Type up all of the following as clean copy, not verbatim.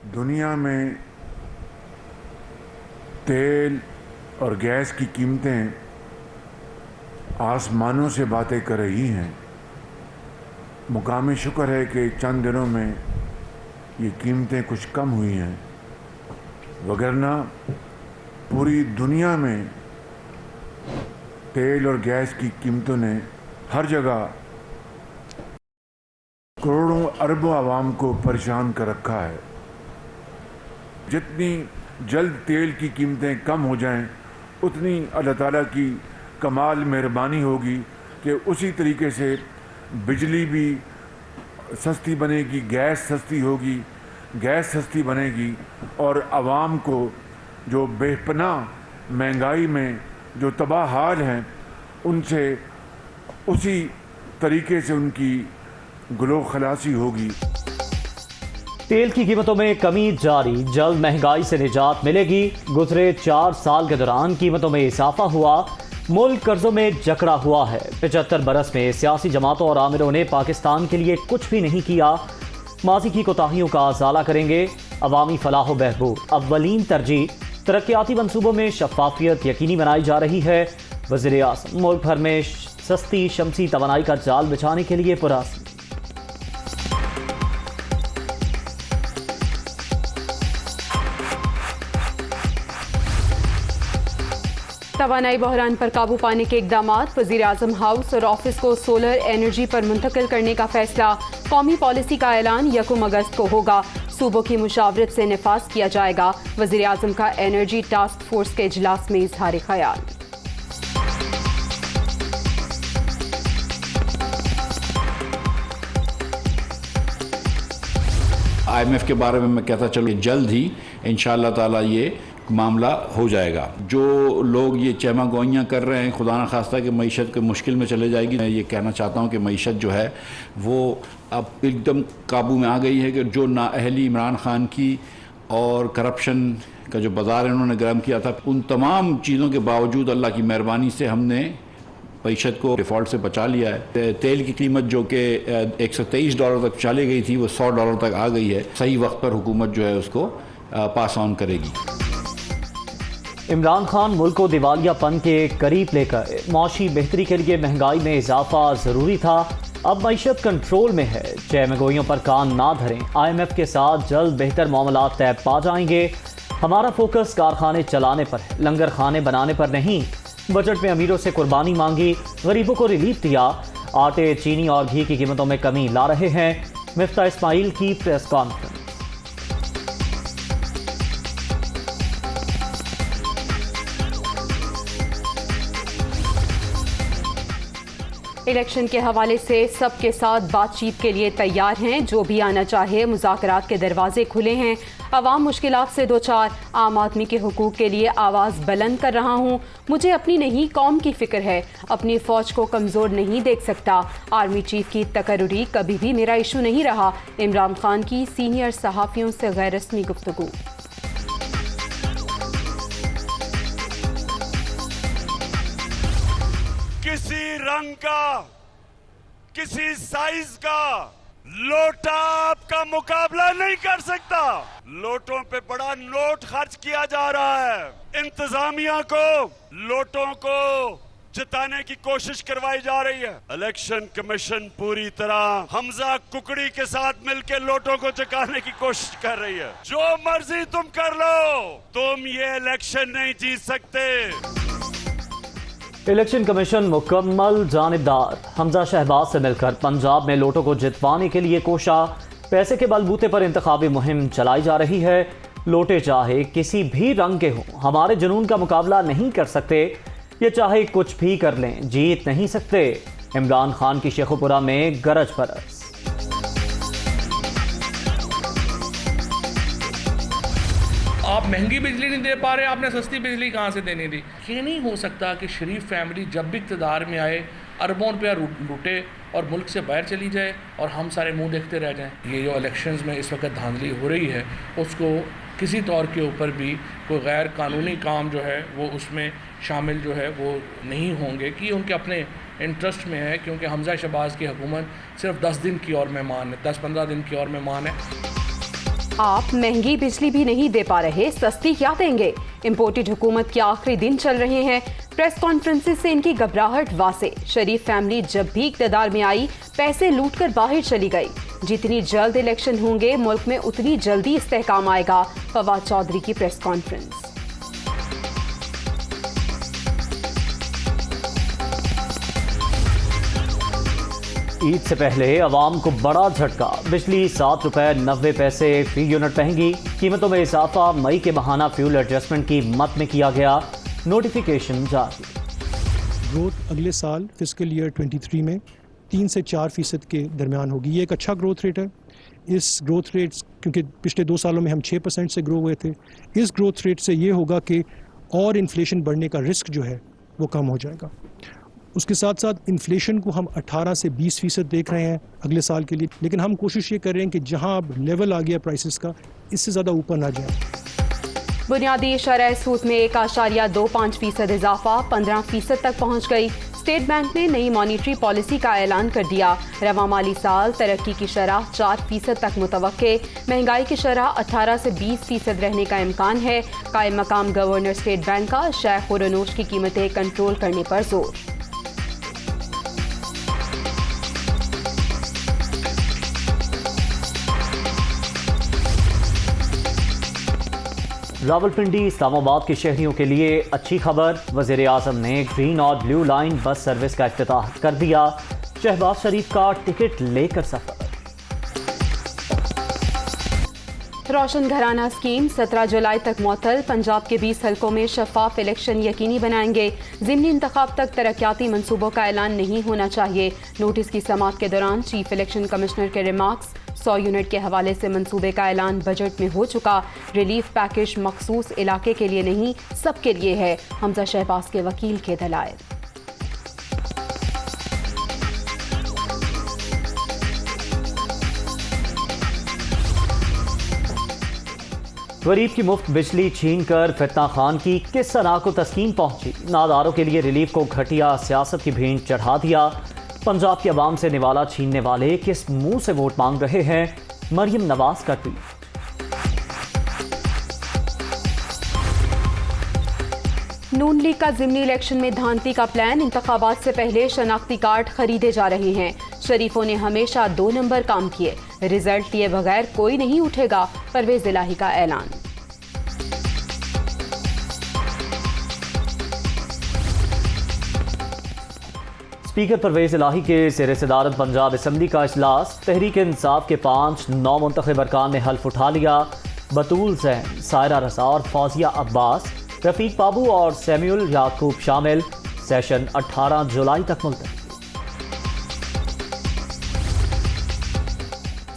दुनिया में तेल और गैस की कीमतें आसमानों से बातें कर रही हैं। मुकामी शुक्र है कि चंद दिनों में ये कीमतें कुछ कम हुई हैं, वगरना पूरी दुनिया में तेल और गैस की कीमतों ने हर जगह करोड़ों अरबों आवाम को परेशान कर रखा है। जितनी जल्द तेल की कीमतें कम हो जाएं, उतनी अल्लाह ताला की कमाल मेहरबानी होगी कि उसी तरीके से बिजली भी सस्ती बनेगी, गैस सस्ती होगी, गैस सस्ती बनेगी और आवाम को जो बेपनाह महंगाई में जो तबाह हाल हैं उनसे उसी तरीके से उनकी गुलो खलासी होगी। तेल की कीमतों में कमी जारी, जल्द महंगाई से निजात मिलेगी। गुजरे 4 साल के दौरान कीमतों में इजाफा हुआ, मुल्क कर्जों में जकड़ा हुआ है। 75 बरस में सियासी जमातों और आमिरों ने पाकिस्तान के लिए कुछ भी नहीं किया। माजी की कोताहियों का अजाला करेंगे। अवामी फलाह बहबूद अव्वलीन तरजीह, तरक्याती मनसूबों में शफाफियत यकीनी बनाई जा रही है। वज़ीर आज़म मुल्क भर में सस्ती शमसी तवानाई का जाल बिछाने के लिए पुरअज़्म। तवानाई बहरान पर काबू पाने के इकदामात, वज़ीर आज़म हाउस और ऑफिस को सोलर एनर्जी पर मुंतकिल करने का फैसला। कौमी पॉलिसी का ऐलान 1 अगस्त को होगा, सूबों की मुशावरत से निफाज किया जाएगा। वज़ीर आज़म का एनर्जी टास्क फोर्स के इजलास में इजहार ख्याल। IMF के बारे में मैं कहता चलूँ जल्द ही इंशाअल्लाह ताला ये मामला हो जाएगा। जो लोग ये चहमा गोइयाँ कर रहे हैं, खुदा न खास्ता कि मईशत के मुश्किल में चले जाएगी, मैं ये कहना चाहता हूँ कि मईशत जो है वो अब एकदम काबू में आ गई है। कि जो नाअहली इमरान खान की और करप्शन का जो बाज़ार इन्होंने गर्म किया था, उन तमाम चीज़ों के बावजूद अल्लाह की मेहरबानी से हमने मईशत को डिफ़ॉल्ट से बचा लिया है। तेल की कीमत जो कि $123 तक चली गई थी, वो $100 तक आ गई है। सही वक्त पर हुकूमत जो है उसको पास ऑन करेगी। इमरान खान मुल्क को दिवालियापन के करीब लेकर माशी बेहतरी के लिए महंगाई में इजाफा ज़रूरी था। अब मईशत कंट्रोल में है, चहमगोइयों पर कान ना धरें। IMF के साथ जल्द बेहतर मामलात तय पा जाएंगे। हमारा फोकस कारखाने चलाने पर है, लंगर खाने बनाने पर नहीं। बजट में अमीरों से कुर्बानी मांगी, गरीबों को रिलीफ दिया। आटे, चीनी और घी की कीमतों में कमी ला रहे हैं। मिफ्ता इस्माइल की प्रेस कॉन्फ्रेंस। इलेक्शन के हवाले से सबके साथ बातचीत के लिए तैयार हैं। जो भी आना चाहे, मुज़ाकरात के दरवाजे खुले हैं। अवाम मुश्किलात से दो चार, आम आदमी के हुकूक के लिए आवाज़ बुलंद कर रहा हूँ। मुझे अपनी नहीं कौम की फ़िक्र है, अपनी फ़ौज को कमज़ोर नहीं देख सकता। आर्मी चीफ की तकर्रुरी कभी भी मेरा इशू नहीं रहा। इमरान खान की सीनियर सहाफ़ियों से गैर रस्मी गुफ्तगू। किसी रंग का, किसी साइज का लोटा आपका मुकाबला नहीं कर सकता। लोटों पे बड़ा नोट खर्च किया जा रहा है। इंतजामिया को लोटों को जिताने की कोशिश करवाई जा रही है। इलेक्शन कमीशन पूरी तरह हमजा कुकड़ी के साथ मिलकर लोटों को चुकाने की कोशिश कर रही है। जो मर्जी तुम कर लो, तुम ये इलेक्शन नहीं जीत सकते। इलेक्शन कमीशन मुकम्मल जानिबदार। हमजा शहबाज से मिलकर पंजाब में लोटों को जितवाने के लिए कोशा। पैसे के बलबूते पर इंतखाबी मुहिम चलाई जा रही है। लोटे चाहे किसी भी रंग के हों, हमारे जुनून का मुकाबला नहीं कर सकते। ये चाहे कुछ भी कर लें, जीत नहीं सकते। इमरान खान की शेखुपुरा में गरज बरस। आप महंगी बिजली नहीं दे पा रहे, आपने सस्ती बिजली कहाँ से देनी थी? ये नहीं हो सकता कि शरीफ फैमिली जब भी इक़्तिदार में आए अरबों रुपया लूटे और मुल्क से बाहर चली जाए और हम सारे मुंह देखते रह जाएं। ये जो इलेक्शंस में इस वक्त धांधली हो रही है, उसको किसी तौर के ऊपर भी कोई गैर कानूनी काम जो है वो उसमें शामिल जो है वो नहीं होंगे कि उनके अपने इंटरेस्ट में है। क्योंकि हमजा शहबाज की हुकूमत सिर्फ 10 दिन की और मेहमान है, 10-15 दिन की और मेहमान है। आप महंगी बिजली भी नहीं दे पा रहे, सस्ती क्या देंगे? इम्पोर्टेड हुकूमत के आखिरी दिन चल रहे हैं। प्रेस कॉन्फ्रेंसेस से इनकी घबराहट वासे। शरीफ फैमिली जब भी इक़्तिदार में आई, पैसे लूटकर बाहर चली गई। जितनी जल्द इलेक्शन होंगे, मुल्क में उतनी जल्दी इस्तेहकाम आएगा। फवाद चौधरी की प्रेस कॉन्फ्रेंस। ईद से पहले अवाम को बड़ा झटका। बिजली 7 रुपए 90 पैसे फी यूनिट महंगी। कीमतों में इजाफा मई के माहाना फ्यूल एडजस्टमेंट की मद में किया गया। नोटिफिकेशन जारी। ग्रोथ अगले साल फिस्कल ईयर 23 में 3 से 4% के दरमियान होगी। ये एक अच्छा ग्रोथ रेट है। इस ग्रोथ रेट, क्योंकि पिछले 2 सालों में हम 6% से ग्रो हुए थे, इस ग्रोथ रेट से ये होगा कि और इन्फ्लेशन बढ़ने का रिस्क जो है वो कम हो जाएगा। उसके साथ साथ इन्फ्लेशन को हम 18 से 20% देख रहे हैं अगले साल के लिए, लेकिन हम कोशिश ये कर रहे हैं कि जहां अब लेवल आ गया प्राइसेस का, इससे ज़्यादा ऊपर ना जाए। बुनियादी शरह सूद में 1.25% इजाफा 15% तक पहुंच गई। स्टेट बैंक ने नई मॉनिटरी पॉलिसी का ऐलान कर दिया। रवा माली साल तरक्की की शरह 4% तक मुतवक्के। महंगाई की शरह 18 से 20% रहने का इम्कान है। कायम मकाम गवर्नर स्टेट बैंक का शेख खुरनोश की कीमतें कंट्रोल करने पर जोर। रावलपिंडी इस्लामाबाद के शहरियों के लिए अच्छी खबर। वज़ीर आज़म ने ग्रीन और ब्लू लाइन बस सर्विस का इफ्तिताह कर दिया। शहबाज शरीफ का टिकट लेकर सफर। रोशन घराना स्कीम 17 जुलाई तक मुअत्तल। पंजाब के 20 हलकों में शफाफ इलेक्शन यकीनी बनाएंगे। ज़िमनी इंतखाब तक तरक्याती मंसूबों का ऐलान नहीं होना चाहिए। नोटिस की समाअत के दौरान चीफ इलेक्शन कमिश्नर के रिमार्क्स। 100 यूनिट के हवाले से मंसूबे का ऐलान बजट में हो चुका। रिलीफ पैकेज मखसूस इलाके के लिए नहीं, सबके लिए है। हमजा शहबाज के वकील के दलाइल। गरीब की मुफ्त बिजली छीन कर फितना खान की किस सना को तस्कीन पहुंची। नादारों के लिए रिलीफ को घटिया सियासत की भेंट चढ़ा दिया। पंजाब की आवाम से निवाला छीनने वाले किस मुंह से वोट मांग रहे हैं। मरियम नवाज का ट्वीट। नून लीग का ज़िमनी इलेक्शन में धांधली का प्लान। इंतखाबात से पहले शनाख्ती कार्ड खरीदे जा रहे हैं। शरीफों ने हमेशा 2 नंबर काम किए। रिजल्ट लिए बगैर कोई नहीं उठेगा। परवेज इलाही का ऐलान। स्पीकर परवेज इलाही के ज़ेर सदारत पंजाब असम्बली का इजलास। तहरीक इंसाफ के 5 नौमुंतखब अरकान ने हल्फ उठा लिया। बतूल जैन, सायरा रज़ा और फौजिया अब्बास, रफीक बाबू और सैम्यूल याकूब शामिल। सेशन 18 जुलाई तक मुलतवी।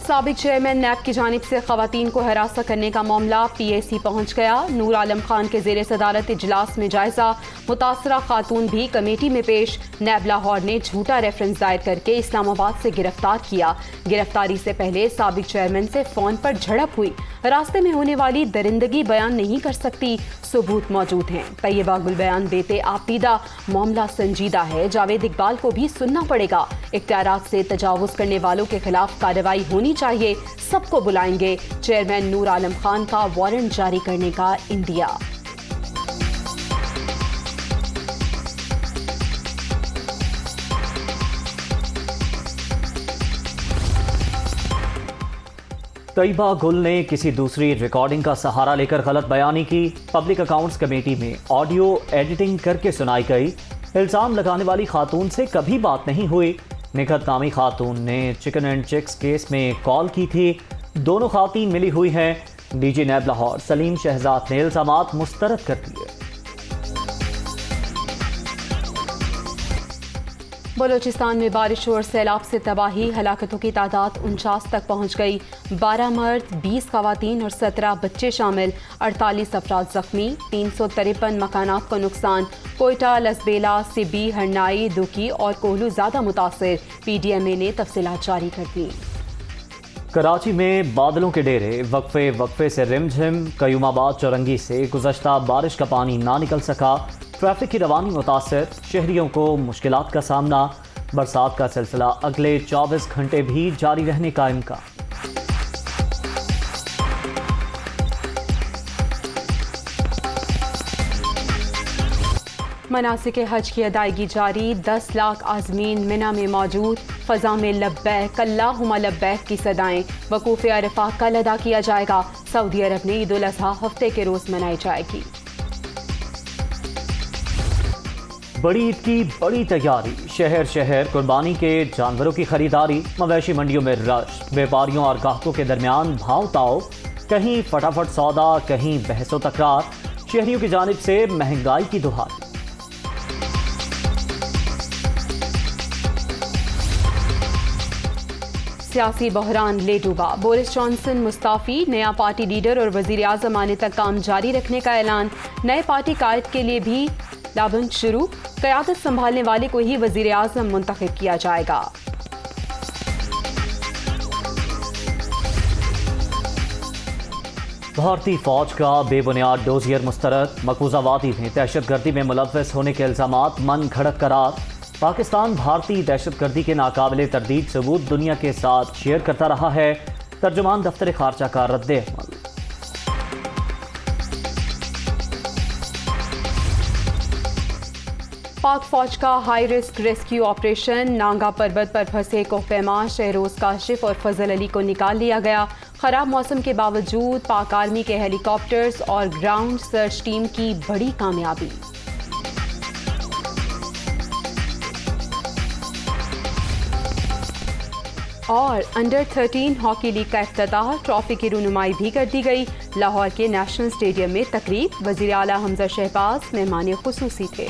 साबिक चेयरमैन नैब की जानिब से खवातीन को हरासा करने का मामला PAC पहुंच गया। नूर आलम खान के ज़ेर सदारत इजलास में जायजा। मुतासरा खातून भी कमेटी में पेश। नैब लाहौर ने झूठा रेफरेंस दायर करके इस्लामाबाद से गिरफ्तार किया। गिरफ्तारी से पहले साबिक चेयरमैन से फोन पर झड़प हुई। रास्ते में होने वाली दरिंदगी बयान नहीं कर सकती, सबूत मौजूद हैं। तैयबा गुल बयान देते आपीदा। मामला संजीदा है, जावेद इकबाल को भी सुनना पड़ेगा। इख्तियारात से तजावुज़ करने वालों के खिलाफ कार्रवाई होनी चाहिए। सबको बुलाएंगे। चेयरमैन नूर आलम खान का वारंट जारी करने का इंदिया। तैयबा गुल ने किसी दूसरी रिकॉर्डिंग का सहारा लेकर गलत बयानी की। पब्लिक अकाउंट्स कमेटी में ऑडियो एडिटिंग करके सुनाई गई। इल्ज़ाम लगाने वाली खातून से कभी बात नहीं हुई। निखत नामी खातून ने चिकन एंड चिक्स केस में कॉल की थी। दोनों खातून मिली हुई हैं। DG नैब लाहौर सलीम शहजाद ने इल्ज़ामात मुस्तरद कर दिए। बलोचिस्तान में बारिश और सैलाब से तबाही। हलाकतों की तादाद 49 तक पहुंच गई। 12 मर्द, 20 खवातीन और 17 बच्चे शामिल। 48 अफराद जख्मी। 353 मकानात को नुकसान। कोयटा, लसबेला, सिबी, हरनाई, दुकी और कोहलू ज़्यादा मुतासिर। PDMA ने तफसीलात जारी कर दी। कराची में बादलों के डेरे। वक्फे से रिमझिम। कयूमाबाद चौरंगी से गुज़श्ता बारिश का पानी ना निकल सका। ट्रैफिक की रवानी मुतासर। शहरियों को मुश्किलात का सामना। बरसात का सिलसिला अगले 24 घंटे भी जारी रहने का इम्कान। मनासिक हज की अदायगी जारी, 10 लाख आज़मीन मिना में मौजूद, फ़ज़ा में लब्बैक अल्लाहुम्मा लब्बैक की सदाएं। वकूफ़ अरफा कल अदा किया जाएगा। सऊदी अरब में ईद उल अज़हा हफ्ते के रोज़ मनाई जाएगी। बड़ी ईद की बड़ी तैयारी, शहर शहर कुर्बानी के जानवरों की खरीदारी, मवेशी मंडियों में रश, व्यापारियों और ग्राहकों के दरमियान भाव ताव, कहीं फटाफट सौदा, कहीं बहसो तकरार, शहरियों की जानिब से महंगाई की दुहाई। सियासी बहरान ले डूबा, बोरिस जॉनसन मुस्ताफी, नया पार्टी लीडर और वजीर आज़म आने तक काम जारी रखने का ऐलान। नए पार्टी कायद के लिए भी लाबंद शुरू, क़यादत संभालने वाले को ही वजीर आज़म मुंतखब किया जाएगा। भारतीय फौज का बेबुनियाद डोजियर मुस्तरद, मकबूजा वादी में दहशतगर्दी में मुलव्वस होने के इल्जामात मन घड़त करार। पाकिस्तान भारतीय दहशतगर्दी के नाकाबिले तरदीद सबूत दुनिया के साथ शेयर करता रहा है। तर्जुमान दफ्तर खारजा का रद्द-ए-अमल। पाक फौज का high risk rescue operation, Nanga पर्वत पर फंसे कोहपैमा शहरोज काशिफ और फजल अली को निकाल लिया गया। खराब मौसम के बावजूद पाक आर्मी के हेलीकॉप्टर्स और ग्राउंड सर्च टीम की बड़ी कामयाबी। और अंडर 13 हॉकी लीग का इफ्तिताह, ट्रॉफी की रुनुमाई भी कर दी गई। लाहौर के नेशनल स्टेडियम में तकरीब, वज़ीर आला हमजा शहबाज मेहमान खुसूसी थे।